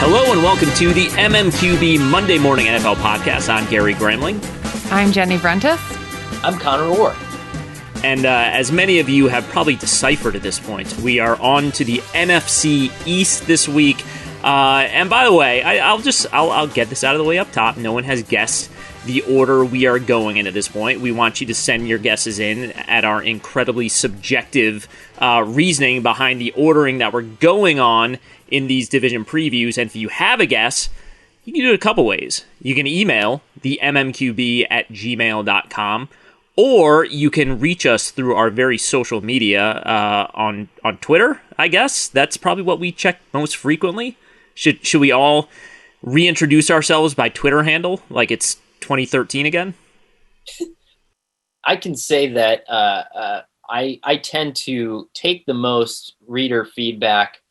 Hello and welcome to the MMQB Monday Morning NFL Podcast. I'm Gary Gramling. I'm Jenny Brentis. I'm Conor Orr. And as many of you have probably deciphered at this point, we are on to the NFC East this week. And by the way, I'll get this out of the way up top. No one has guessed the order we are going in at this point. We want you to send your guesses in at our incredibly subjective reasoning behind the ordering that we're going on in these division previews. And if you have a guess, you can do it a couple ways. You can email the mmqb@gmail.com, or you can reach us through our very social media on Twitter, I guess. That's probably what we check most frequently. Should we all reintroduce ourselves by Twitter handle like it's 2013 again? I can say that I tend to take the most reader feedback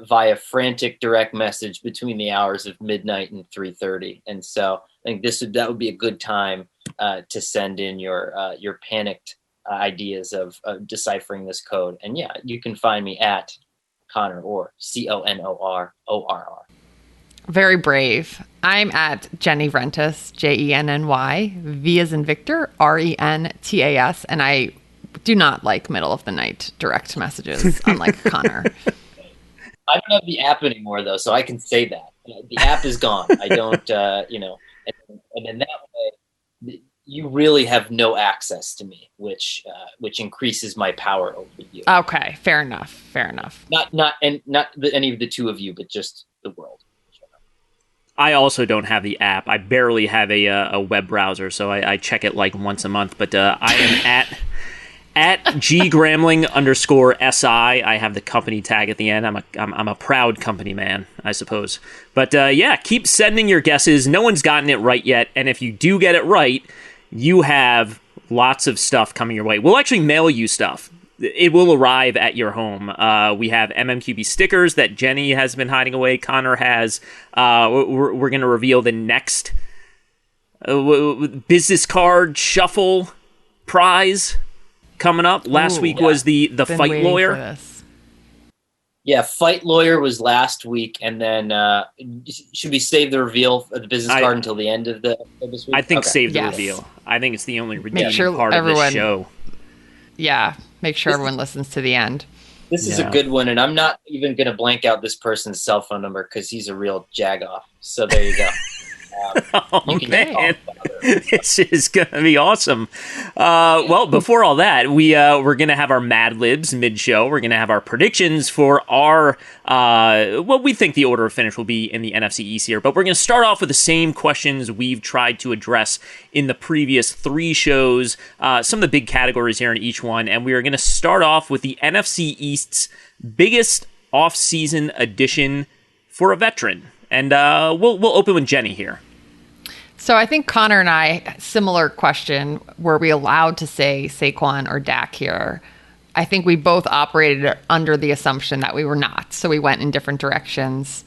via frantic direct message between the hours of midnight and 3:30, and so I think that would be a good time to send in your panicked ideas of deciphering this code. And yeah, you can find me at Conor Orr, CONORORR. Very brave. I'm at Jenny Brentis, JENNY, V as in Victor, RENTAS, and I do not like middle of the night direct messages, unlike Conor. I don't have the app anymore, though, so I can say that. The app is gone. I don't, and in that way, you really have no access to me, which increases my power over you. Okay, fair enough. Not any of the two of you, but just the world. I also don't have the app. I barely have a web browser, so I check it like once a month. But I am at @Gramling_SI. I have the company tag at the end. I'm a proud company man, I suppose. But yeah, keep sending your guesses. No one's gotten it right yet, and if you do get it right, you have lots of stuff coming your way. We'll actually mail you stuff. It will arrive at your home. We have MMQB stickers that Jenny has been hiding away. Conor has. We're going to reveal the next business card shuffle prize coming up. Last week was the fight lawyer. Yeah, fight lawyer was last week, and then should we save the reveal of the business card until the end of this week? I think save the reveal. I think it's the only redeeming part of this show. Yeah, make sure everyone listens to the end. This is a good one, and I'm not even going to blank out this person's cell phone number because he's a real jagoff. So there you go. Man, this is going to be awesome. Well, before all that, we're going to have our Mad Libs mid-show. We're going to have our predictions for our what we think the order of finish will be in the NFC East here. But we're going to start off with the same questions we've tried to address in the previous 3 shows, some of the big categories here in each one. And we are going to start off with the NFC East's biggest off-season addition for a veteran. And we'll open with Jenny here. So I think Conor and I, similar question, were we allowed to say Saquon or Dak here? I think we both operated under the assumption that we were not. So we went in different directions.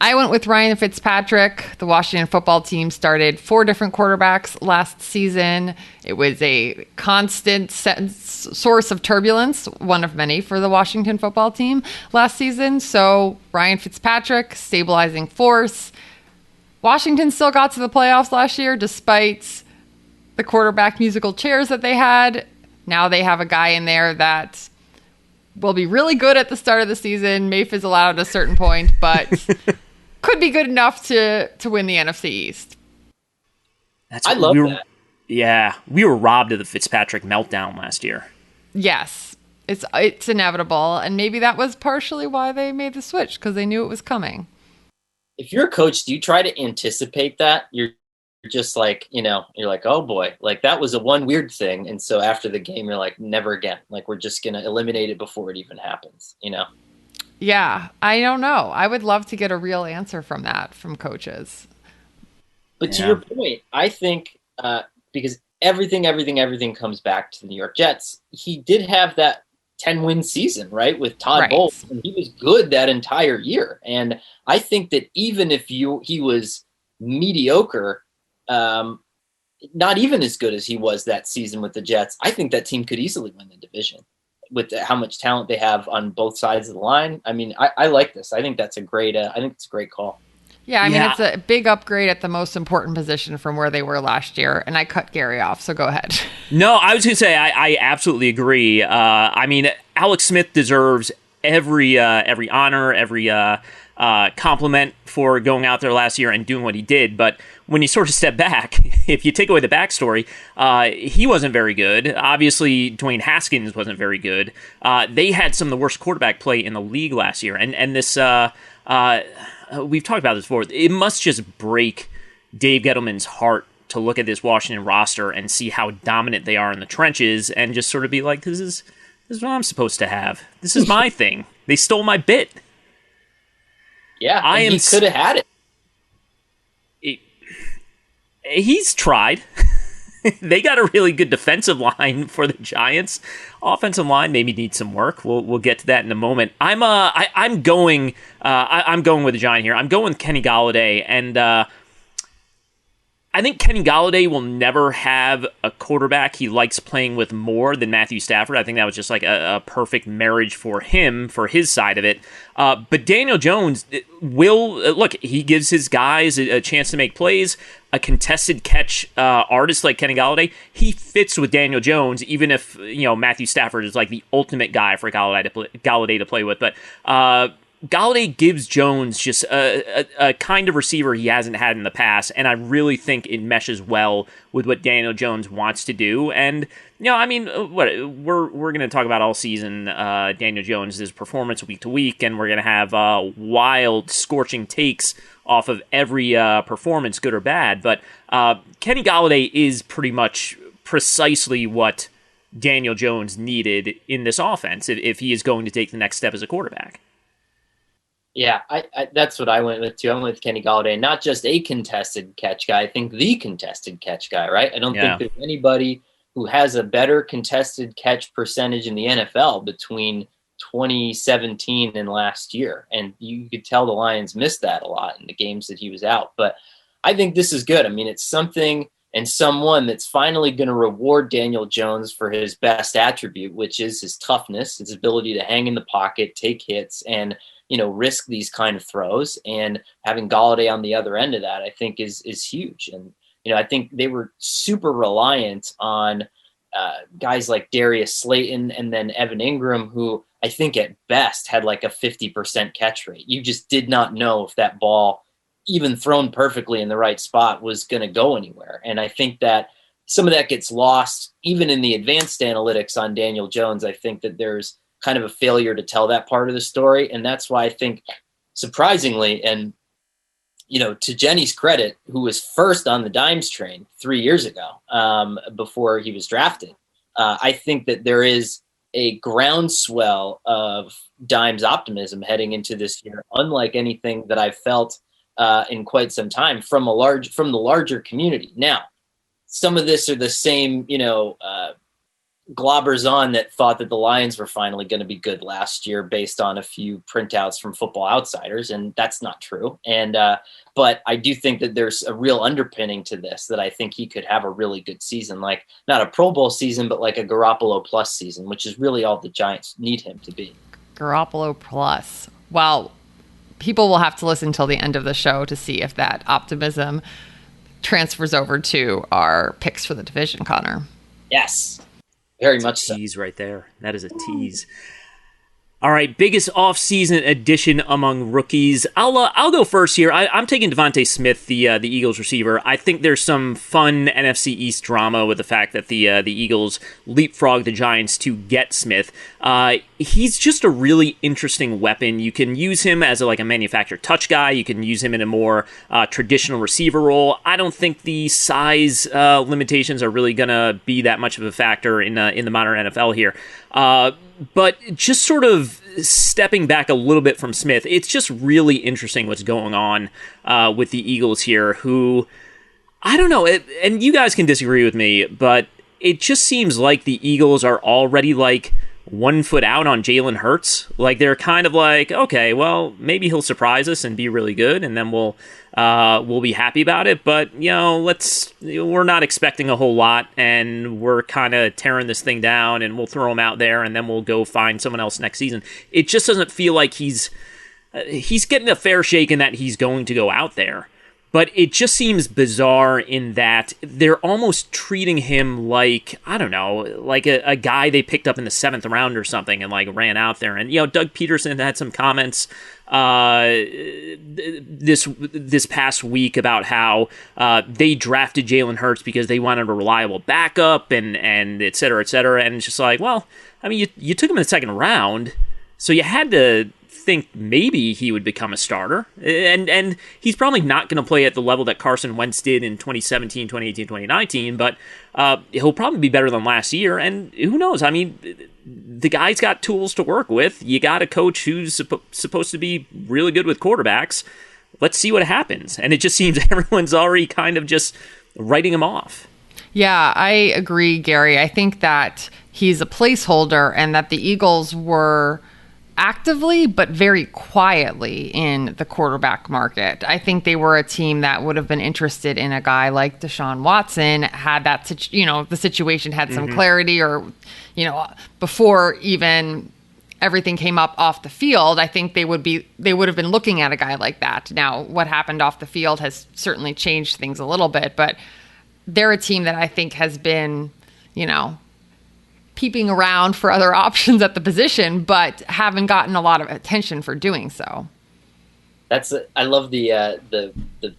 I went with Ryan Fitzpatrick. The Washington football team started 4 different quarterbacks last season. It was a constant source of turbulence, one of many for the Washington football team last season. So Ryan Fitzpatrick, stabilizing force. Washington still got to the playoffs last year despite the quarterback musical chairs that they had. Now they have a guy in there that will be really good at the start of the season, may fizzle out at a certain point, but could be good enough to win the NFC East. I love that. Yeah, we were robbed of the Fitzpatrick meltdown last year. Yes, it's inevitable, and maybe that was partially why they made the switch, because they knew it was coming. If you're a coach, do you try to anticipate that? You're just like, you're like, oh boy, like that was a one weird thing. And so after the game, you're like, never again. Like we're just going to eliminate it before it even happens, Yeah, I don't know. I would love to get a real answer from coaches. But to your point, I think because everything comes back to the New York Jets. He did have that 10-win season, right, with Todd Bowles, and he was good that entire year. And I think that even if he was mediocre, not even as good as he was that season with the Jets, I think that team could easily win the division. with how much talent they have on both sides of the line. I mean, I like this. I think that's a great. I think it's a great call. Yeah, I mean, it's a big upgrade at the most important position from where they were last year. And I cut Gary off, so go ahead. No, I was going to say I absolutely agree. I mean, Alex Smith deserves every honor, every compliment for going out there last year and doing what he did. But when you sort of step back, if you take away the backstory, he wasn't very good. Obviously, Dwayne Haskins wasn't very good. They had some of the worst quarterback play in the league last year. And this... we've talked about this before. It must just break Dave Gettleman's heart to look at this Washington roster and see how dominant they are in the trenches and just sort of be like, this is what I'm supposed to have. This is my thing. They stole my bit. Yeah, he could have had it. He's tried. They got a really good defensive line for the Giants. Offensive line maybe needs some work. We'll get to that in a moment. I'm going with the Giant here. I'm going with Kenny Golladay, and I think Kenny Golladay will never have a quarterback he likes playing with more than Matthew Stafford. I think that was just like a perfect marriage for him, for his side of it. But Daniel Jones will, look, he gives his guys a chance to make plays. A contested catch artist like Kenny Golladay, he fits with Daniel Jones, even if, Matthew Stafford is like the ultimate guy for Golladay to play with. But Golladay gives Jones just a kind of receiver he hasn't had in the past, and I really think it meshes well with what Daniel Jones wants to do. And I mean, what we're going to talk about all season, Daniel Jones' performance week to week, and we're going to have wild, scorching takes off of every performance, good or bad. But Kenny Golladay is pretty much precisely what Daniel Jones needed in this offense if he is going to take the next step as a quarterback. Yeah, I that's what I went with too. I went with Kenny Golladay, not just a contested catch guy. I think the contested catch guy, right? I don't think there's anybody who has a better contested catch percentage in the NFL between 2017 and last year. And you could tell the Lions missed that a lot in the games that he was out. But I think this is good. I mean, it's something and someone that's finally going to reward Daniel Jones for his best attribute, which is his toughness, his ability to hang in the pocket, take hits, and risk these kind of throws. And having Golladay on the other end of that, I think is huge. And, I think they were super reliant on guys like Darius Slayton and then Evan Ingram, who I think at best had like a 50% catch rate. You just did not know if that ball, even thrown perfectly in the right spot, was going to go anywhere. And I think that some of that gets lost even in the advanced analytics on Daniel Jones. I think that there's kind of a failure to tell that part of the story. And that's why I think, surprisingly, and, to Jenny's credit, who was first on the Dimes train 3 years ago, before he was drafted, I think that there is a groundswell of Dimes optimism heading into this year, unlike anything that I've felt in quite some time from the larger community. Now, some of this are the same, globbers on that thought that the Lions were finally going to be good last year based on a few printouts from Football Outsiders, and that's not true. And but I do think that there's a real underpinning to this, that I think he could have a really good season, like not a Pro Bowl season, but like a Garoppolo plus season, which is really all the Giants need him to be. Garoppolo plus. Well, people will have to listen till the end of the show to see if that optimism transfers over to our picks for the division, Connor. Yes. Very much so. Tease right there. That is a tease. All right, biggest offseason addition among rookies. I'll go first here. I'm taking Devontae Smith, the Eagles receiver. I think there's some fun NFC East drama with the fact that the Eagles leapfrogged the Giants to get Smith. He's just a really interesting weapon. You can use him as a manufactured touch guy. You can use him in a more traditional receiver role. I don't think the size limitations are really going to be that much of a factor in the modern NFL here. But just sort of stepping back a little bit from Smith, it's just really interesting what's going on with the Eagles here, who, I don't know, and you guys can disagree with me, but it just seems like the Eagles are already like one foot out on Jalen Hurts. Like, they're kind of like, okay, well, maybe he'll surprise us and be really good, and then we'll be happy about it. But, we're not expecting a whole lot, and we're kind of tearing this thing down, and we'll throw him out there, and then we'll go find someone else next season. It just doesn't feel like he's getting a fair shake in that he's going to go out there. But it just seems bizarre in that they're almost treating him like, I don't know, like a guy they picked up in the 7th round or something and like ran out there. And, Doug Peterson had some comments this past week about how they drafted Jalen Hurts because they wanted a reliable backup and et cetera, et cetera. And it's just like, well, I mean, you took him in the 2nd round, so you had to think maybe he would become a starter, and he's probably not going to play at the level that Carson Wentz did in 2017, 2018, 2019, but he'll probably be better than last year, and who knows? I mean, the guy's got tools to work with. You got a coach who's supposed to be really good with quarterbacks. Let's see what happens. And it just seems everyone's already kind of just writing him off. Yeah, I agree, Gary. I think that he's a placeholder and that the Eagles were actively but very quietly in the quarterback market. I think they were a team that would have been interested in a guy like Deshaun Watson had that the situation had some clarity, or before even everything came up off the field. I think they would have been looking at a guy like that. Now, what happened off the field has certainly changed things a little bit, but they're a team that I think has been, peeping around for other options at the position, but haven't gotten a lot of attention for doing so. I love the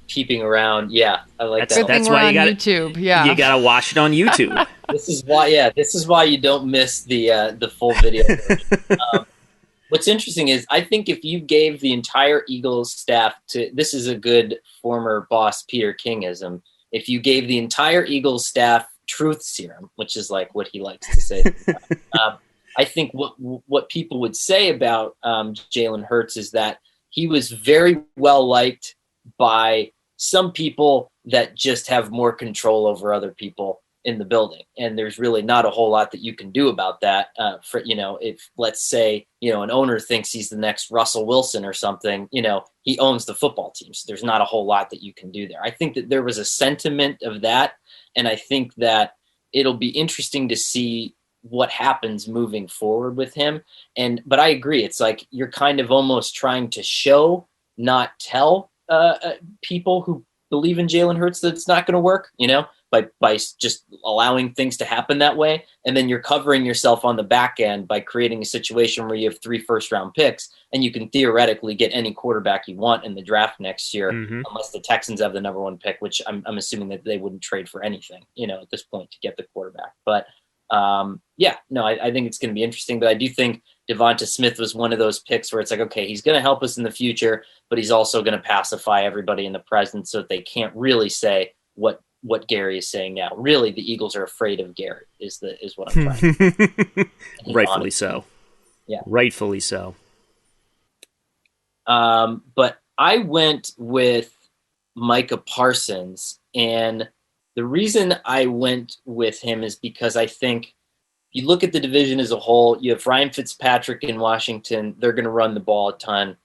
peeping around. Yeah, I like that. That's why you got YouTube. Yeah, you got to watch it on YouTube. This is why you don't miss the full video version. What's interesting is I think if you gave the entire Eagles staff this is a good former boss Peter Kingism. If you gave the entire Eagles staff truth serum, which is like what he likes to say. I think what people would say about Jalen Hurts is that he was very well liked by some people that just have more control over other people in the building, and there's really not a whole lot that you can do about that. If let's say an owner thinks he's the next Russell Wilson or something, he owns the football team, so there's not a whole lot that you can do there. I think that there was a sentiment of that. And I think that it'll be interesting to see what happens moving forward with him. But I agree. It's like you're kind of almost trying to show, not tell people who believe in Jalen Hurts that it's not going to work, by just allowing things to happen that way. And then you're covering yourself on the back end by creating a situation where you have 3 first-round picks and you can theoretically get any quarterback you want in the draft next year, unless the Texans have the number 1 pick, which I'm assuming that they wouldn't trade for anything, at this point to get the quarterback. But I think it's going to be interesting. But I do think Devonta Smith was one of those picks where it's like, okay, he's going to help us in the future, but he's also going to pacify everybody in the present so that they can't really say what Gary is saying now. Really, the Eagles are afraid of Garrett is what I'm trying. Rightfully so. Yeah. Rightfully so. But I went with Micah Parsons, and the reason I went with him is because I think you look at the division as a whole, you have Ryan Fitzpatrick in Washington, they're going to run the ball a ton.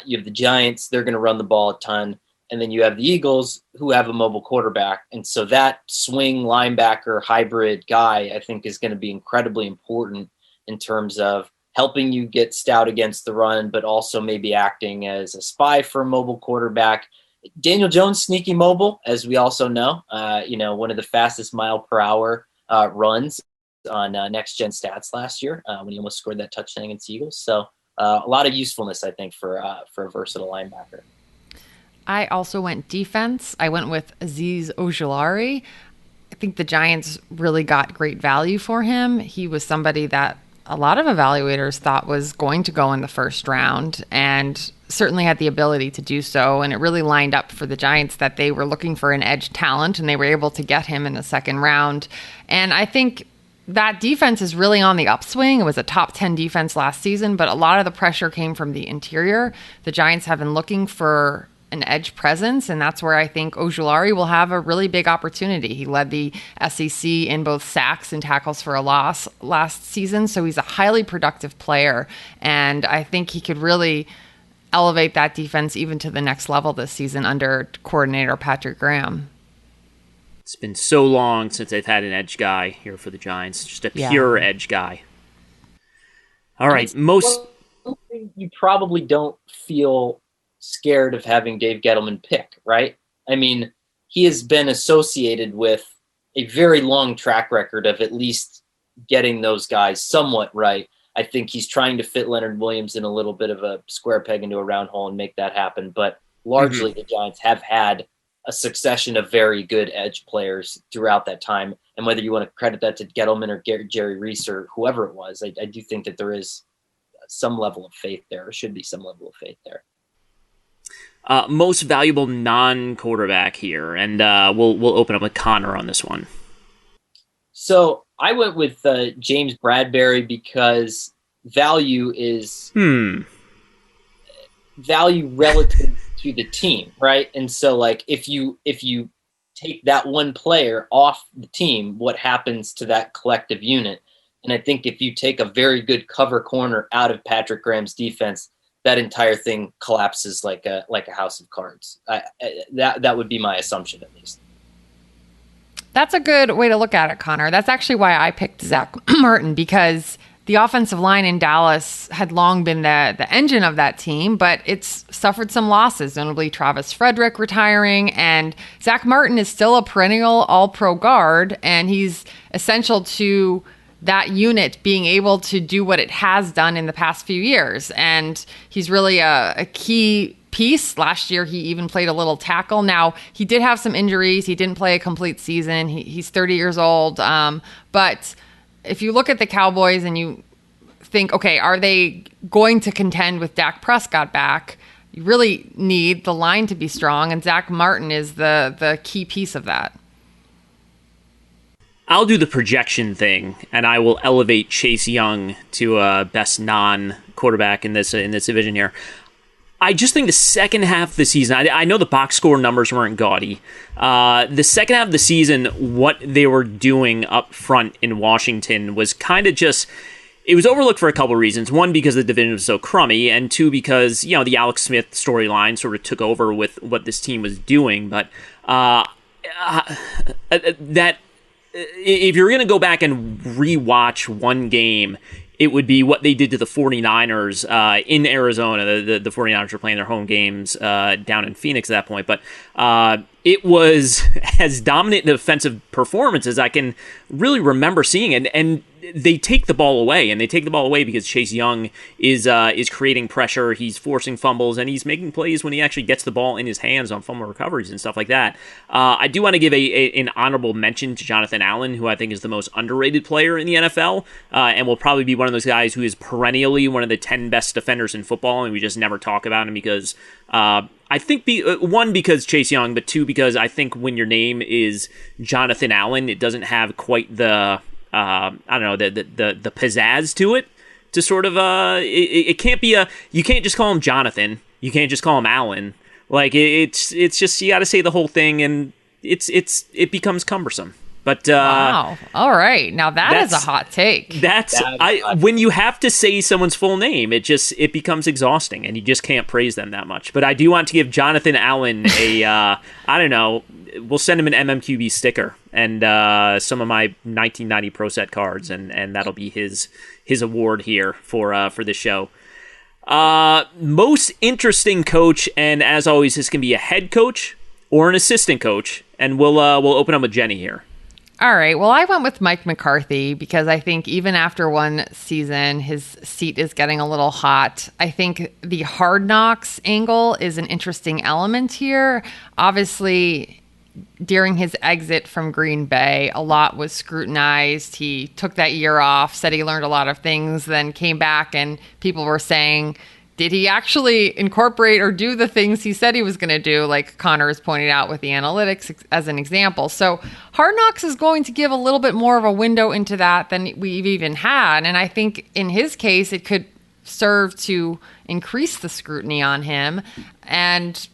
You have the Giants, they're going to run the ball a ton. And then you have the Eagles, who have a mobile quarterback. And so that swing linebacker hybrid guy, I think, is going to be incredibly important in terms of helping you get stout against the run, but also maybe acting as a spy for a mobile quarterback. Daniel Jones, sneaky mobile, as we also know, one of the fastest mile per hour runs on Next Gen Stats last year when he almost scored that touchdown against the Eagles. So a lot of usefulness, I think, for a versatile linebacker. I also went defense. I went with Azeez Ojulari. I think the Giants really got great value for him. He was somebody that a lot of evaluators thought was going to go in the first round and certainly had the ability to do so. And it really lined up for the Giants that they were looking for an edge talent, and they were able to get him in the 2nd round. And I think that defense is really on the upswing. It was a top 10 defense last season, but a lot of the pressure came from the interior. The Giants have been looking for an edge presence, and that's where I think Ojulari will have a really big opportunity. He led the SEC in both sacks and tackles for a loss last season, so he's a highly productive player, and I think he could really elevate that defense even to the next level this season under coordinator Patrick Graham. It's been so long since they've had an edge guy here for the Giants, just a pure edge guy. All right, you probably don't feel scared of having Dave Gettleman pick, right? I mean, he has been associated with a very long track record of at least getting those guys somewhat right. I think he's trying to fit Leonard Williams in a little bit of a square peg into a round hole and make that happen. But largely the Giants have had a succession of very good edge players throughout that time. And whether you want to credit that to Gettleman or Jerry Reese or whoever it was, I do think that there is some level of faith there, or should be some level of faith there. Most valuable non-quarterback here, and we'll open up with Conor on this one. So I went with James Bradbury because value is value relative to the team, right? And so, like, if you take that one player off the team, what happens to that collective unit? And I think if you take a very good cover corner out of Patrick Graham's defense, that entire thing collapses like a house of cards. That would be my assumption, at least. That's a good way to look at it, Connor. That's actually why I picked Zach Martin, because the offensive line in Dallas had long been the engine of that team, but it's suffered some losses, notably Travis Frederick retiring, and Zach Martin is still a perennial all-pro guard, and he's essential to that unit being able to do what it has done in the past few years. And he's really a key piece. Last year, he even played a little tackle. Now, he did have some injuries. He didn't play a complete season. He's 30 years old. But if you look at the Cowboys and you think, okay, are they going to contend with Dak Prescott back? You really need the line to be strong, and Zach Martin is the key piece of that. I'll do the projection thing, and I will elevate Chase Young to best non-quarterback in this division here. I just think the second half of the season, I know the box score numbers weren't gaudy. The second half of the season, what they were doing up front in Washington was kind of just, it was overlooked for a couple of reasons. One, because the division was so crummy, and two, because, the Alex Smith storyline sort of took over with what this team was doing. But if you're going to go back and rewatch one game, it would be what they did to the 49ers in Arizona. The 49ers were playing their home games down in Phoenix at that point. But it was as dominant an offensive performance as I can really remember seeing. And they take the ball away, and they take the ball away because Chase Young is creating pressure. He's forcing fumbles, and he's making plays when he actually gets the ball in his hands on fumble recoveries and stuff like that. I do want to give an honorable mention to Jonathan Allen, who I think is the most underrated player in the NFL, and will probably be one of those guys who is perennially one of the 10 best defenders in football, and we just never talk about him because I think, one, because Chase Young, but two, because I think when your name is Jonathan Allen, it doesn't have quite the the pizzazz to it to sort of it can't be you can't just call him Jonathan, you can't just call him Allen, like it's just, you got to say the whole thing, and it becomes cumbersome. But wow, all right, now that is a hot take. When you have to say someone's full name, it becomes exhausting, and you just can't praise them that much. But I do want to give Jonathan Allen a I don't know, we'll send him an MMQB sticker and some of my 1990 Pro Set cards, and that'll be his award here for this show. Most interesting coach, and as always, this can be a head coach or an assistant coach, and we'll open up with Jenny here. All right. Well, I went with Mike McCarthy because I think even after one season, his seat is getting a little hot. I think the Hard Knocks angle is an interesting element here. Obviously, during his exit from Green Bay, a lot was scrutinized. He took that year off, said he learned a lot of things, then came back and people were saying, did he actually incorporate or do the things he said he was going to do, like Connor has pointed out with the analytics as an example? So Hard Knocks is going to give a little bit more of a window into that than we've even had. And I think in his case, it could serve to increase the scrutiny on him. And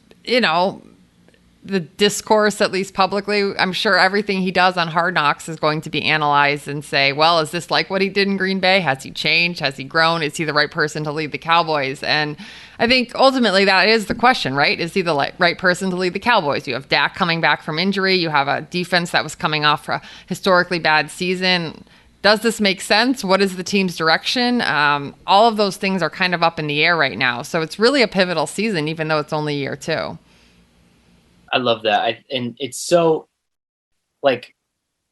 the discourse, at least publicly, I'm sure everything he does on Hard Knocks is going to be analyzed and say, well, is this like what he did in Green Bay? Has he changed? Has he grown? Is he the right person to lead the Cowboys? And I think ultimately that is the question, right? Is he the right person to lead the Cowboys? You have Dak coming back from injury. You have a defense that was coming off a historically bad season. Does this make sense? What is the team's direction? All of those things are kind of up in the air right now. So it's really a pivotal season, even though it's only year 2. I love that. And it's so, like,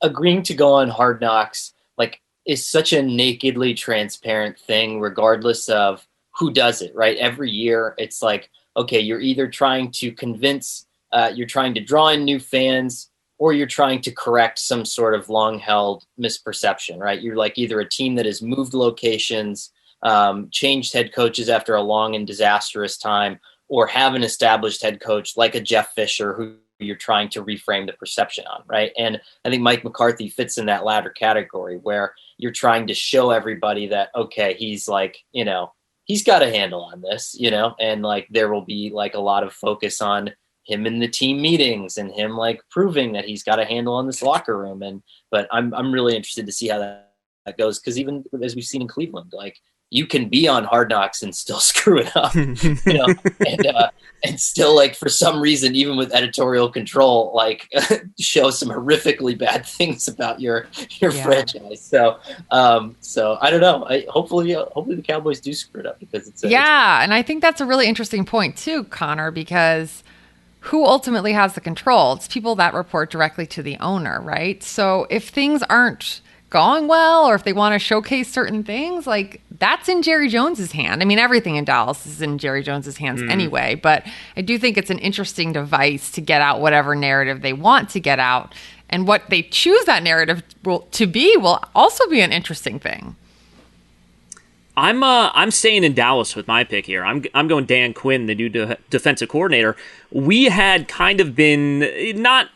agreeing to go on Hard Knocks, like, is such a nakedly transparent thing, regardless of who does it, right? Every year, it's like, okay, you're either trying to convince, you're trying to draw in new fans, or you're trying to correct some sort of long-held misperception, right? You're like either a team that has moved locations, changed head coaches after a long and disastrous time, or have an established head coach like a Jeff Fisher who you're trying to reframe the perception on, right? And I think Mike McCarthy fits in that latter category where you're trying to show everybody that, okay, he's like, he's got a handle on this, and like there will be like a lot of focus on him in the team meetings and him like proving that he's got a handle on this locker room. But I'm really interested to see how that goes, because even as we've seen in Cleveland, like, you can be on Hard Knocks and still screw it up, and still, like, for some reason, even with editorial control, like, show some horrifically bad things about your franchise. So I don't know. Hopefully the Cowboys do screw it up, because and I think that's a really interesting point too, Connor, because who ultimately has the control? It's people that report directly to the owner, right? So if things aren't going well, or if they want to showcase certain things, like, that's in Jerry Jones's hand. I mean, everything in Dallas is in Jerry Jones's hands anyway, but I do think it's an interesting device to get out whatever narrative they want to get out, and what they choose that narrative to be will also be an interesting thing. I'm staying in Dallas with my pick here. I'm going Dan Quinn, the new defensive coordinator. We had kind of been not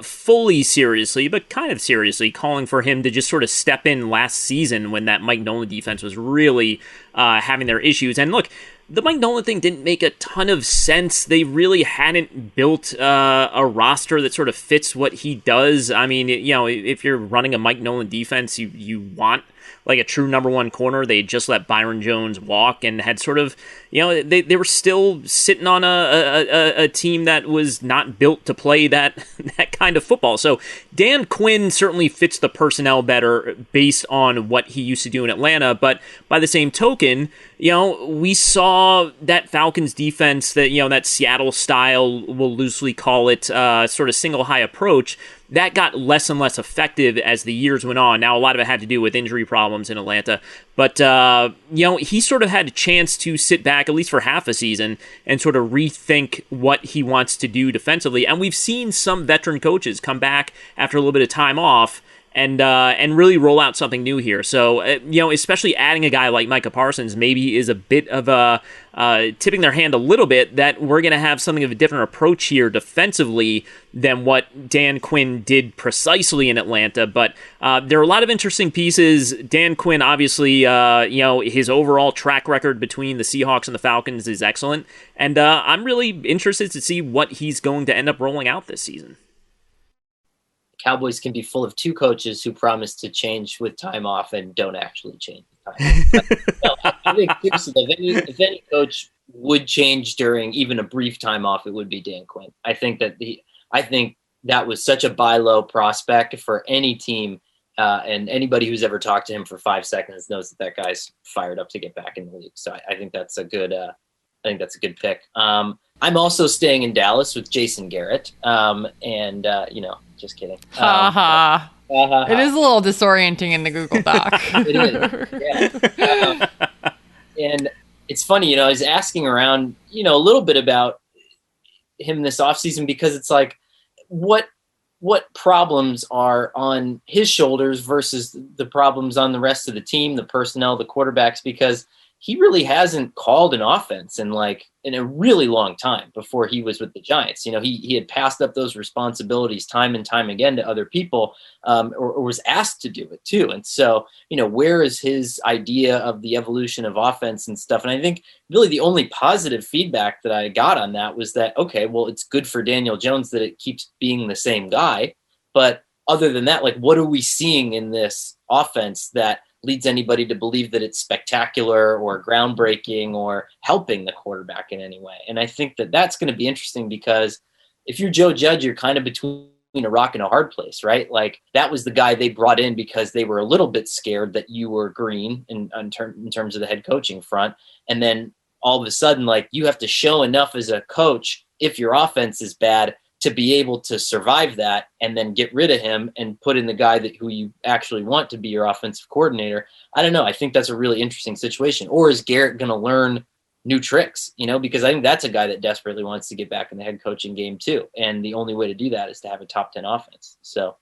fully seriously, but kind of seriously calling for him to just sort of step in last season when that Mike Nolan defense was really having their issues. And look, the Mike Nolan thing didn't make a ton of sense. They really hadn't built a roster that sort of fits what he does. I mean, if you're running a Mike Nolan defense, you want like a true number one corner. They had just let Byron Jones walk and had sort of, they were still sitting on a team that was not built to play that kind of football. So Dan Quinn certainly fits the personnel better based on what he used to do in Atlanta. But by the same token, we saw that Falcons defense, that Seattle style, we'll loosely call it, sort of single high approach, that got less and less effective as the years went on. Now, a lot of it had to do with injury problems in Atlanta, but he sort of had a chance to sit back, at least for half a season, and sort of rethink what he wants to do defensively. And we've seen some veteran coaches come back after a little bit of time off and really roll out something new here. So, especially adding a guy like Micah Parsons maybe is a bit of a tipping their hand a little bit that we're going to have something of a different approach here defensively than what Dan Quinn did precisely in Atlanta. But there are a lot of interesting pieces. Dan Quinn, obviously, his overall track record between the Seahawks and the Falcons is excellent. And I'm really interested to see what he's going to end up rolling out this season. Cowboys can be full of two coaches who promise to change with time off and don't actually change with time off. I think seriously, if any coach would change during even a brief time off, it would be Dan Quinn. I think that was such a buy low prospect for any team, and anybody who's ever talked to him for 5 seconds knows that guy's fired up to get back in the league. So I think that's a good. I think that's a good pick. I'm also staying in Dallas with Jason Garrett, just kidding. It is a little disorienting in the Google Doc. It is, yeah. And it's funny, I was asking around, a little bit about him this offseason, because it's like, what problems are on his shoulders versus the problems on the rest of the team, the personnel, the quarterbacks, because he really hasn't called an offense in a really long time before he was with the Giants. He had passed up those responsibilities time and time again to other people, or was asked to do it too. And so, where is his idea of the evolution of offense and stuff? And I think really the only positive feedback that I got on that was that, okay, well, it's good for Daniel Jones that it keeps being the same guy. But other than that, what are we seeing in this offense that leads anybody to believe that it's spectacular or groundbreaking or helping the quarterback in any way? And I think that that's going to be interesting, because if you're Joe Judge, you're kind of between a rock and a hard place, right? That was the guy they brought in because they were a little bit scared that you were green in terms of the head coaching front. And then all of a sudden, you have to show enough as a coach, if your offense is bad, to be able to survive that and then get rid of him and put in the guy who you actually want to be your offensive coordinator. I don't know. I think that's a really interesting situation. Or is Garrett going to learn new tricks, because I think that's a guy that desperately wants to get back in the head coaching game too. And the only way to do that is to have a top 10 offense. So.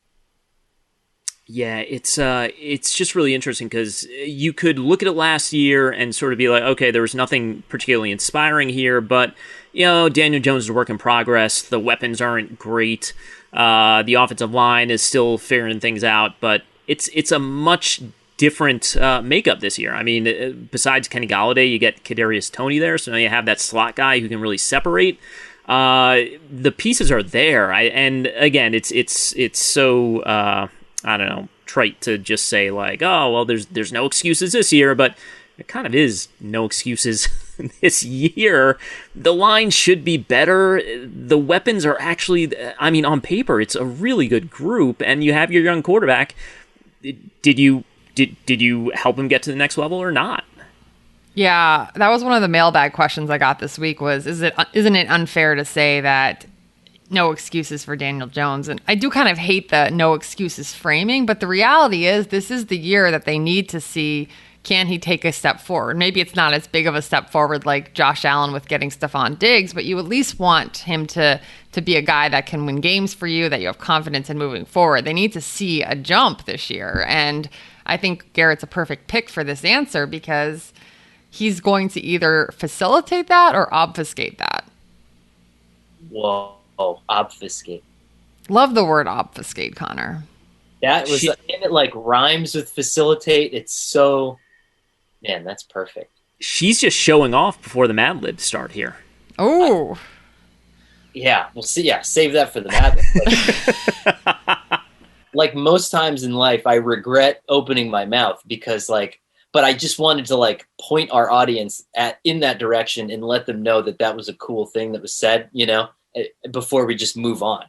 Yeah, it's just really interesting, because you could look at it last year and sort of be like, okay, there was nothing particularly inspiring here, but Daniel Jones is a work in progress. The weapons aren't great. The offensive line is still figuring things out, but it's a much different makeup this year. I mean, besides Kenny Golladay, you get Kadarius Toney there, so now you have that slot guy who can really separate. The pieces are there, and again, it's so. I don't know, trite to just say oh, well, there's no excuses this year, but it kind of is no excuses this year. The line should be better. The weapons are actually, on paper, it's a really good group, and you have your young quarterback. Did you help him get to the next level or not? Yeah, that was one of the mailbag questions I got this week was, isn't it unfair to say that no excuses for Daniel Jones? And I do kind of hate the no excuses framing, but the reality is this is the year that they need to see, can he take a step forward? Maybe it's not as big of a step forward like Josh Allen with getting Stephon Diggs, but you at least want him to be a guy that can win games for you, that you have confidence in moving forward. They need to see a jump this year. And I think Garrett's a perfect pick for this answer, because he's going to either facilitate that or obfuscate that. Whoa. Oh, obfuscate. Love the word obfuscate, Connor. That was, and it rhymes with facilitate. It's so, man, that's perfect. She's just showing off before the Mad Libs start here. Oh. Yeah, we'll see. Yeah, save that for the Mad Libs. Most times in life, I regret opening my mouth because but I just wanted to point our audience in that direction and let them know that was a cool thing that was said, before we just move on,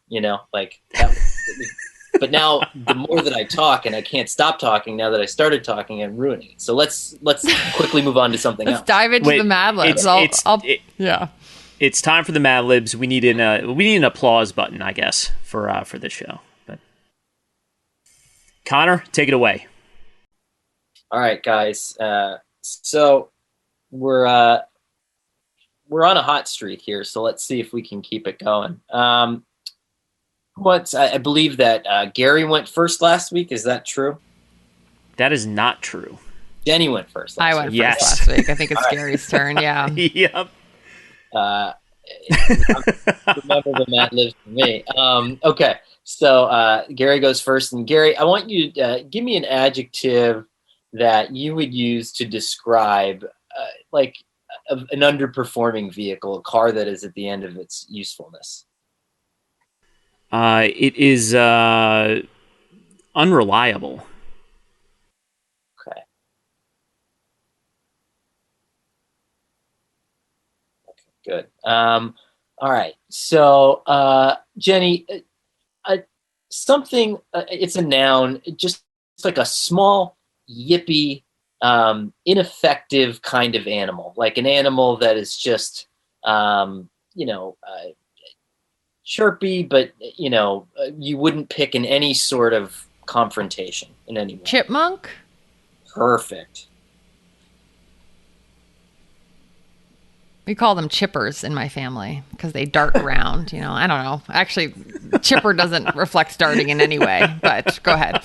but now the more that I talk, and I can't stop talking now that I started talking, I'm ruining it. So let's quickly move on to something else. Let's dive into the Mad Libs. Yeah. It's time for the Mad Libs. We need an applause button, I guess, for this show. But Connor, take it away. All right, guys. So we're on a hot streak here, so let's see if we can keep it going. I believe that Gary went first last week. Is that true? That is not true. Jenny went first last week. I went first last week. I think it's Gary's turn, yeah. Yep. Remember the Mad Libs for me. Okay, so Gary goes first. And Gary, I want you to give me an adjective that you would use to describe an underperforming vehicle, a car that is at the end of its usefulness. It is unreliable. Okay, good. All right. So, Jenny, something, it's a noun, just like a small, yippy, ineffective kind of animal, like an animal that is just, chirpy, but, you wouldn't pick in any sort of confrontation in any way. Chipmunk? Perfect. We call them chippers in my family because they dart around. I don't know. Actually, chipper doesn't reflect darting in any way, but go ahead.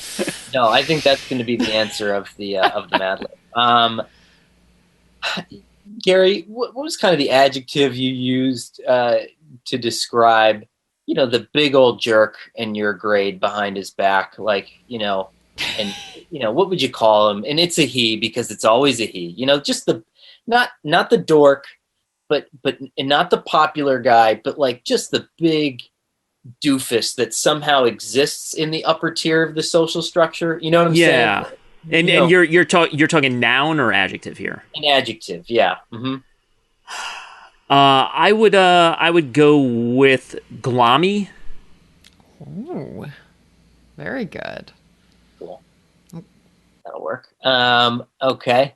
No, I think that's going to be the answer of the Mad Lib. Gary, what was kind of the adjective you used to describe, the big old jerk in your grade behind his back? Like, and, what would you call him? And it's a he because it's always a he, just not the dork, and not the popular guy, but like just the big doofus that somehow exists in the upper tier of the social structure. You know what I'm saying? Yeah. And you're talking noun or adjective here? An adjective, yeah. Mm-hmm. I would go with glommy. Ooh, very good. Cool. That'll work. Okay.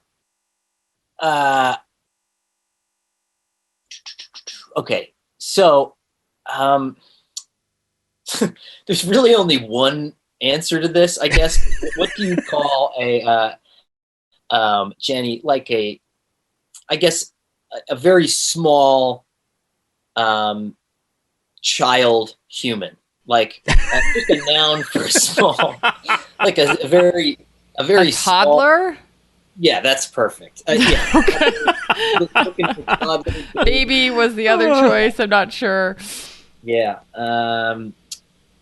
Okay. So, there's really only one answer to this, I guess. What do you call a Jenny, like a very small child human, like just a noun for a small, like a very toddler. Small, yeah, that's perfect. Yeah. Okay. Baby was the other choice. I'm not sure. Yeah.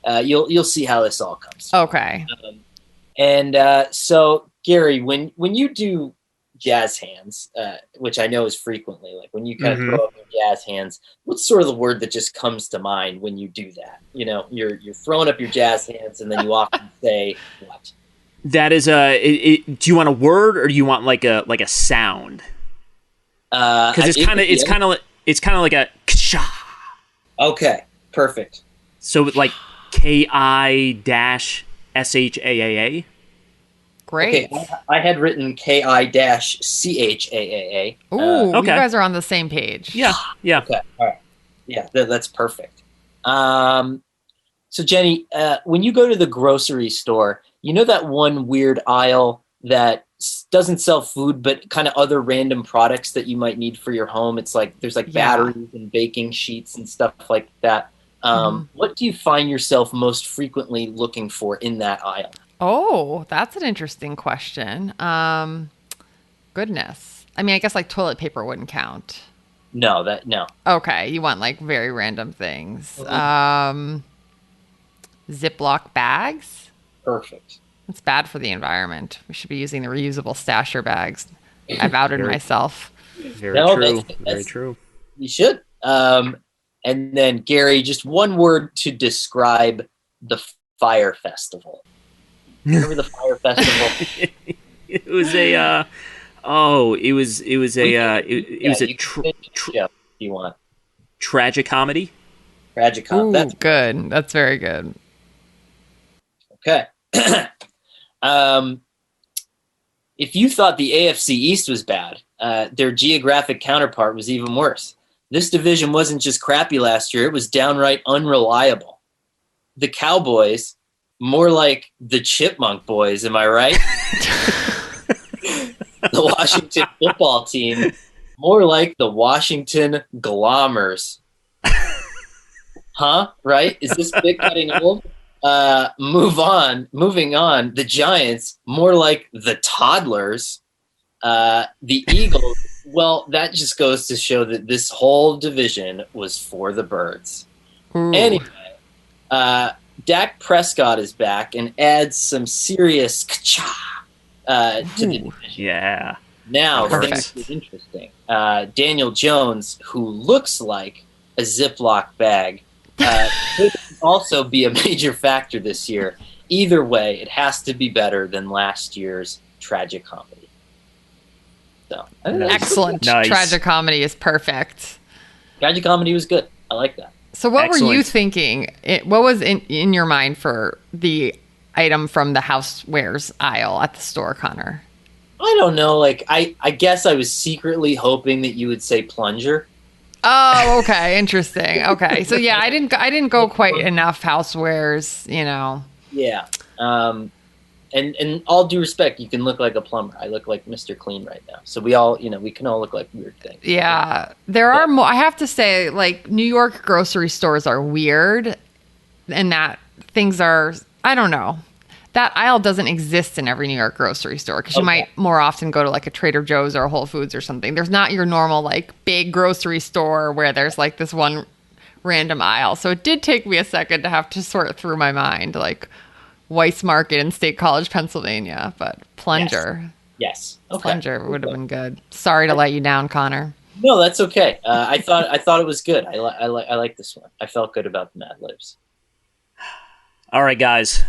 You'll see how this all comes. Okay. So Gary, when you do jazz hands, which I know is frequently, like when you kind of throw up your jazz hands, what's sort of the word that just comes to mind when you do that? You're throwing up your jazz hands, and then you often say what? That is do you want a word or do you want like a sound? Because it's kind of like a ksha. Okay, perfect. So like KI-SHAAA. Great. Okay, I had written KI-CHAAA. Ooh, okay. You guys are on the same page. Yeah. Okay, all right. Yeah, that's perfect. So Jenny, when you go to the grocery store, that one weird aisle that doesn't sell food, but kind of other random products that you might need for your home. It's like there's batteries and baking sheets and stuff like that. What do you find yourself most frequently looking for in that aisle? Oh, that's an interesting question. Goodness. I mean, I guess like toilet paper wouldn't count. No. Okay, you want like very random things. Ziploc bags. Perfect. It's bad for the environment. We should be using the reusable stasher bags. I've outed myself. Very true. Very true. You should. And then Gary, just one word to describe the Fire Festival. Remember the Fire Festival? It was a you want tragic comedy. Tragic comedy. That's good. That's very good. Okay. If you thought the AFC East was bad, their geographic counterpart was even worse. This division wasn't just crappy last year, it was downright unreliable. The Cowboys, more like the Chipmunk Boys, am I right? The Washington football team, more like the Washington Glommers. Huh? Right? Is this bit getting old? Moving on. The Giants, more like the Toddlers. The Eagles, well, that just goes to show that this whole division was for the birds. Ooh. Anyway, Dak Prescott is back and adds some serious ka-cha to the division. Yeah. Now, things get interesting. Daniel Jones, who looks like a Ziploc bag, could also be a major factor this year. Either way, it has to be better than last year's tragic comedy. So, excellent. Nice. Tragic comedy is perfect. Tragic comedy was good. I like that. So what were you thinking? What was in your mind for the item from the housewares aisle at the store, Connor? I don't know. Like, I guess I was secretly hoping that you would say plunger. Oh, okay. Interesting. Okay. So yeah, I didn't go quite enough housewares, Yeah. And all due respect, you can look like a plumber. I look like Mr. Clean right now. So we all, we can all look like weird things. Yeah. There are more, I have to say, like, New York grocery stores are weird, and that things are, I don't know. that aisle doesn't exist in every New York grocery store because you might more often go to like a Trader Joe's or a Whole Foods or something. There's not your normal like big grocery store where there's like this one random aisle. So it did take me a second to have to sort through my mind, like Weiss Market in State College, Pennsylvania, but Plunger. Yes. Okay. Plunger would have been good. Sorry to let you down, Connor. No, that's okay. I thought it was good. I like this one. I felt good about the Mad Libs. All right, guys.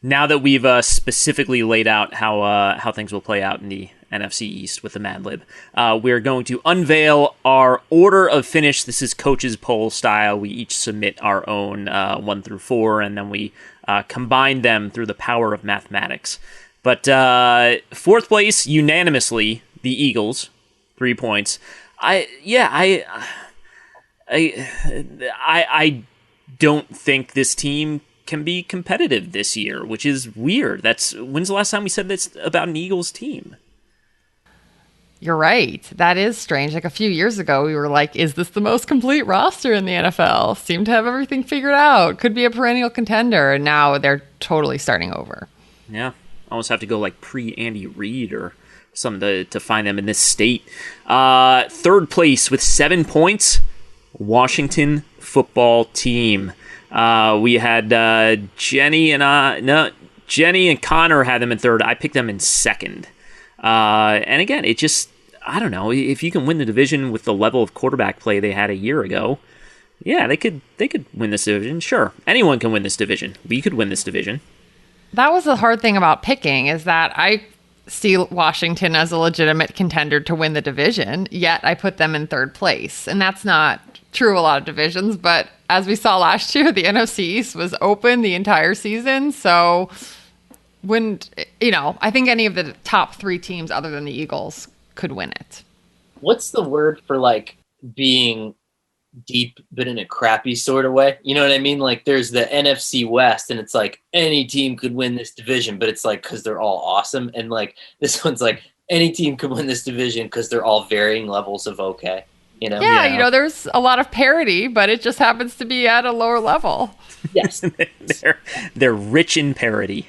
Now that we've specifically laid out how things will play out in the NFC East with the Mad Lib, we're going to unveil our order of finish. This is coach's poll style. We each submit our own 1 through 4, and then we combine them through the power of mathematics. But fourth place, unanimously, the Eagles, 3 points. I don't think this team can be competitive this year, which is weird. When's the last time we said this about an Eagles team? You're right. That is strange. Like a few years ago, we were like, is this the most complete roster in the NFL? Seem to have everything figured out. Could be a perennial contender. And now they're totally starting over. Yeah. Almost have to go like pre-Andy Reid or something to find them in this state. Third place with 7 points, Washington football team. We had Jenny and Connor had them in third. I picked them in second. And again, I don't know, if you can win the division with the level of quarterback play they had a year ago, yeah, they could win this division. Sure, anyone can win this division. We could win this division. That was the hard thing about picking, is that I see Washington as a legitimate contender to win the division, yet I put them in third place. And that's not true of a lot of divisions, but as we saw last year, the NFC East was open the entire season, so I think any of the top 3 teams other than the Eagles could win it. What's the word for like being deep but in a crappy sort of way? You know what I mean? Like there's the NFC West and it's like any team could win this division, but it's like because they're all awesome. And like this one's like any team could win this division because they're all varying levels of okay. Yeah, there's a lot of parity, but it just happens to be at a lower level. Yes. They're rich in parity.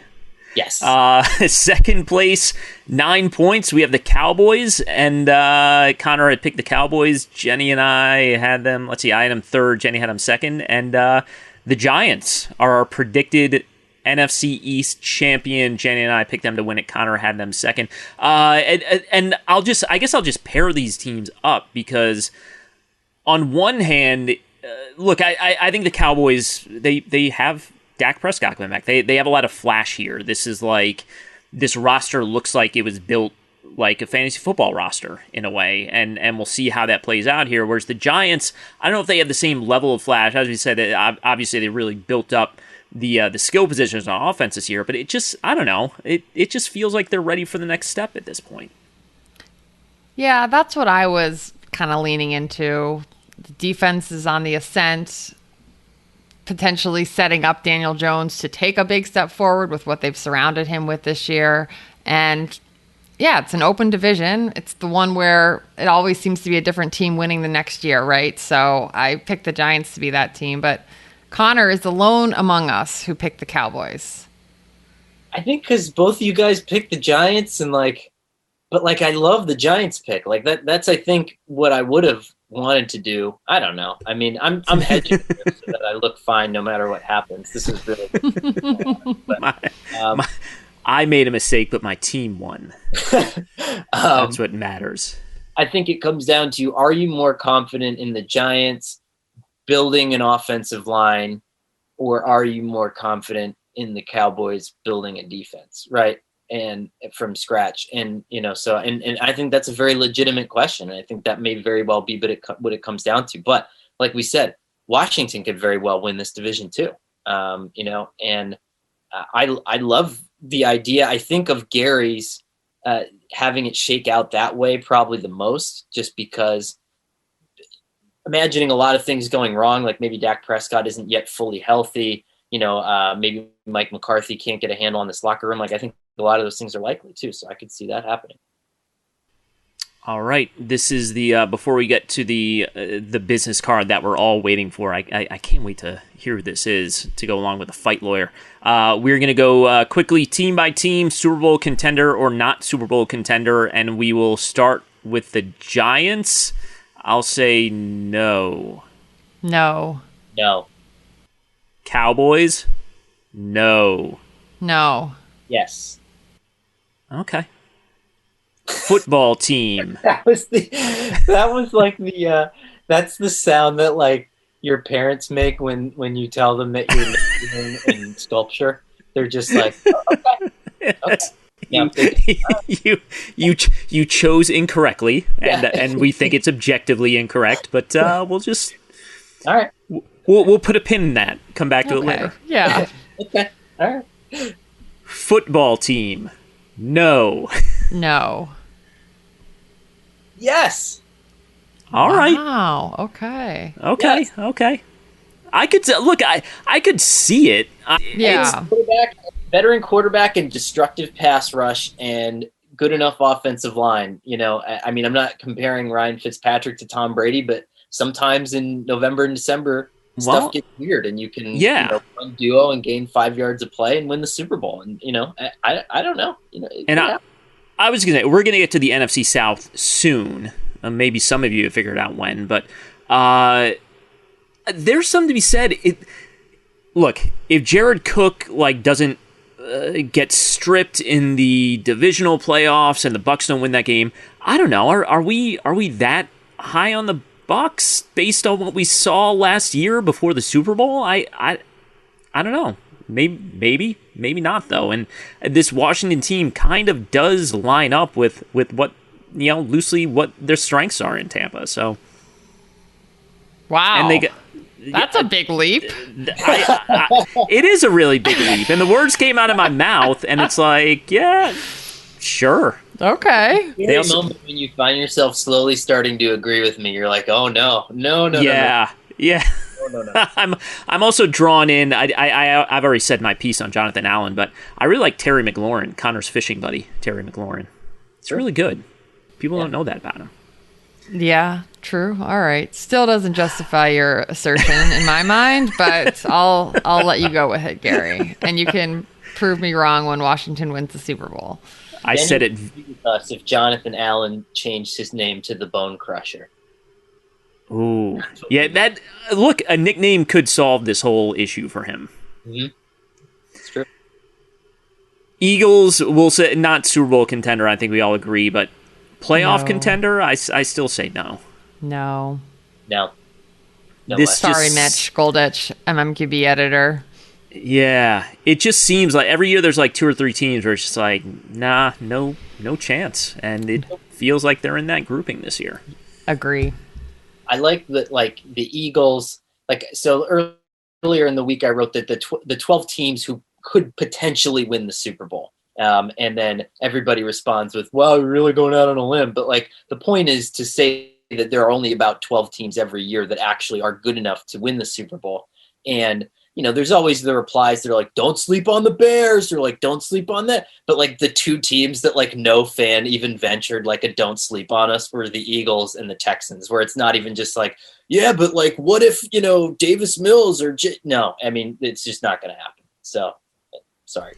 Yes. Second place, 9 points. We have the Cowboys, and Connor had picked the Cowboys. Jenny and I had them. Let's see, I had them third. Jenny had them second. And the Giants are our predicted NFC East champion. Jenny and I picked them to win it. Connor had them second. And I guess I'll just pair these teams up because on one hand, look, I think the Cowboys, they have Dak Prescott coming back. They have a lot of flash here. This roster looks like it was built like a fantasy football roster in a way, and we'll see how that plays out here. Whereas the Giants, I don't know if they have the same level of flash. As we said, obviously they really built up the skill positions on offense this year, but it just, I don't know, it just feels like they're ready for the next step at this point. Yeah, that's what I was kind of leaning into. The defense is on the ascent, potentially setting up Daniel Jones to take a big step forward with what they've surrounded him with this year. And yeah, it's an open division. It's the one where it always seems to be a different team winning the next year, right? So I picked the Giants to be that team, but Connor is alone among us who picked the Cowboys. I think because both of you guys picked the Giants and but I love the Giants pick. Like that's I think what I would have wanted to do. I don't know. I mean, I'm hedging here so that I look fine no matter what happens. This is really but, I made a mistake, but my team won. That's what matters. I think it comes down to, are you more confident in the Giants building an offensive line, or are you more confident in the Cowboys building a defense, right? And from scratch. And, so I think that's a very legitimate question. And I think that may very well be what it comes down to. But like we said, Washington could very well win this division too. And I love the idea. I think of Gary's having it shake out that way probably the most, just because imagining a lot of things going wrong, like maybe Dak Prescott isn't yet fully healthy. Maybe Mike McCarthy can't get a handle on this locker room. Like I think a lot of those things are likely too. So I could see that happening. All right, this is the before we get to the business card that we're all waiting for. I can't wait to hear who this is to go along with the fight lawyer. We're going to go quickly team by team, Super Bowl contender or not Super Bowl contender, and we will start with the Giants. I'll say no. No. No. Cowboys? No. No. Yes. Okay. Football team. That was like the that's the sound that like your parents make when you tell them that you're majoring in sculpture. They're just like, oh, okay. You chose incorrectly, and we think it's objectively incorrect, but we'll just all right. We'll put a pin in that. Come back to it later. Yeah. Okay. All right. Football team. No. No. Yes. All right. Wow. Okay. Okay. Yes. Okay. I could look. I could see it. Yeah. Veteran quarterback and destructive pass rush and good enough offensive line. You know, I mean, I'm not comparing Ryan Fitzpatrick to Tom Brady, but sometimes in November and December, stuff gets weird, and you can run duo and gain 5 yards of play and win the Super Bowl. And I don't know. I was gonna say we're gonna get to the NFC South soon. Maybe some of you have figured out when, but there's something to be said. Look, if Jared Cook doesn't get stripped in the divisional playoffs and the Bucs don't win that game, I don't know. Are we that high on the Bucs based on what we saw last year before the Super Bowl? I don't know. Maybe not though. And this Washington team kind of does line up with what loosely what their strengths are in Tampa. So wow, and that's a big leap. It is a really big leap, and the words came out of my mouth, and it's like, yeah, sure. Okay. There's a moment when you find yourself slowly starting to agree with me. You're like, oh no. Yeah. No. I'm also drawn in. I've already said my piece on Jonathan Allen, but I really like Terry McLaurin, Connor's fishing buddy, Terry McLaurin. It's really good. People don't know that about him. Yeah, true. All right. Still doesn't justify your assertion in my mind, but I'll let you go with it, Gary. And you can prove me wrong when Washington wins the Super Bowl. I said it. Us if Jonathan Allen changed his name to the Bone Crusher. Ooh, yeah. Look, a nickname could solve this whole issue for him. Mm-hmm. It's true. Eagles, we'll say not Super Bowl contender. I think we all agree, but playoff contender, I still say no. No. Sorry, Mitch Golditch, MMQB editor. Yeah, it just seems like every year there's 2 or 3 teams where it's just like, nah, no chance, and it feels like they're in that grouping this year. Agree. I like that, the Eagles. So earlier in the week, I wrote that the 12 teams who could potentially win the Super Bowl, and then everybody responds with, "Wow, you're really going out on a limb." But the point is to say that there are only about 12 teams every year that actually are good enough to win the Super Bowl, and there's always the replies that are like, don't sleep on the Bears, or don't sleep on that. But the 2 teams that no fan even ventured a don't sleep on us were the Eagles and the Texans, where it's not even just yeah, but what if, Davis Mills or no, I mean, it's just not going to happen. So sorry.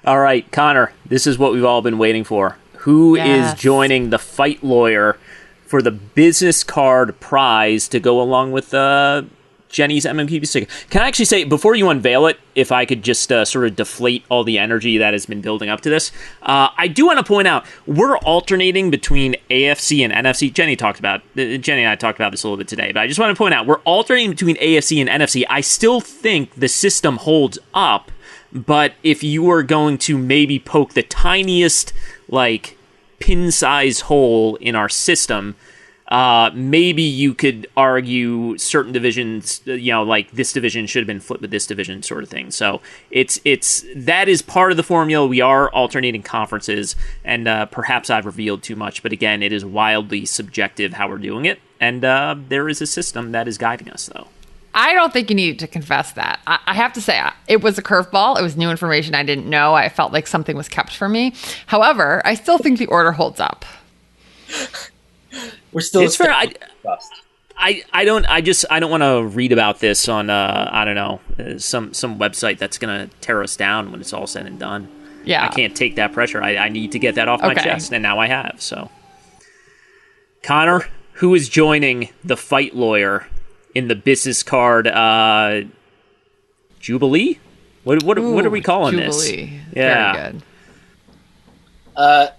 All right, Connor, this is what we've all been waiting for. Who is joining the fight lawyer for the business card prize to go along with Jenny's MMQB sticker? Can I actually say, before you unveil it, if I could just sort of deflate all the energy that has been building up to this, I do want to point out, we're alternating between AFC and NFC. Jenny and I talked about this a little bit today, but I just want to point out, we're alternating between AFC and NFC. I still think the system holds up, but if you are going to maybe poke the tiniest, pin-size hole in our system, maybe you could argue certain divisions, this division should have been flipped with this division, sort of thing. So that is part of the formula. We are alternating conferences, and perhaps I've revealed too much, but again, it is wildly subjective how we're doing it, and there is a system that is guiding us, though. I don't think you needed to confess that. I have to say, it was a curveball. It was new information I didn't know. I felt like something was kept from me. However, I still think the order holds up. We're still. It's fair. I don't want to read about this on I don't know, some website that's gonna tear us down when it's all said and done. Yeah, I can't take that pressure. I need to get that off my chest, and now I have. So, Connor, who is joining the fight lawyer in the business card Jubilee? What are we calling Jubilee. this? Yeah. Very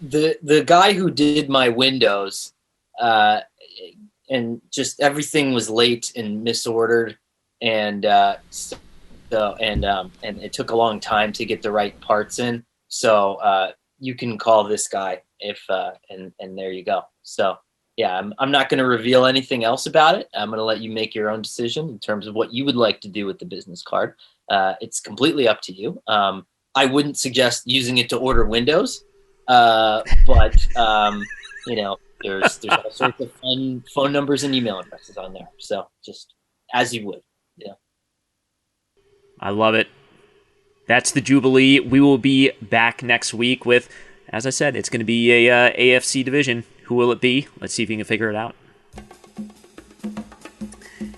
good. The guy who did my windows, and just everything was late and misordered, and it took a long time to get the right parts in. So you can call this guy if and there you go. So yeah, I'm not going to reveal anything else about it. I'm going to let you make your own decision in terms of what you would like to do with the business card. It's completely up to you. I wouldn't suggest using it to order windows, but you know, there's all sorts of fun phone numbers and email addresses on there. So just as you would. Yeah. I love it. That's the Jubilee. We will be back next week with, as I said, it's going to be a AFC division. Who will it be? Let's see if we can figure it out.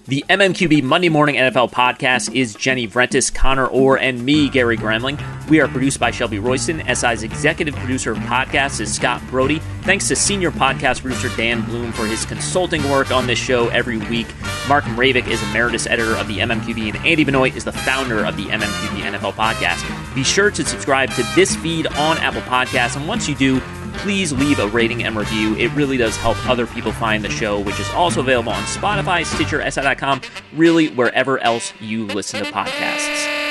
The MMQB Monday Morning NFL Podcast is Jenny Vrentis, Connor Orr, and me, Gary Gramling. We are produced by Shelby Royston. SI's executive producer of podcasts is Scott Brody. Thanks to senior podcast producer Dan Bloom for his consulting work on this show every week. Mark Mravik is emeritus editor of the MMQB, and Andy Benoit is the founder of the MMQB NFL Podcast. Be sure to subscribe to this feed on Apple Podcasts, and once you do, please leave a rating and review. It really does help other people find the show, which is also available on Spotify, Stitcher, SI.com, really wherever else you listen to podcasts.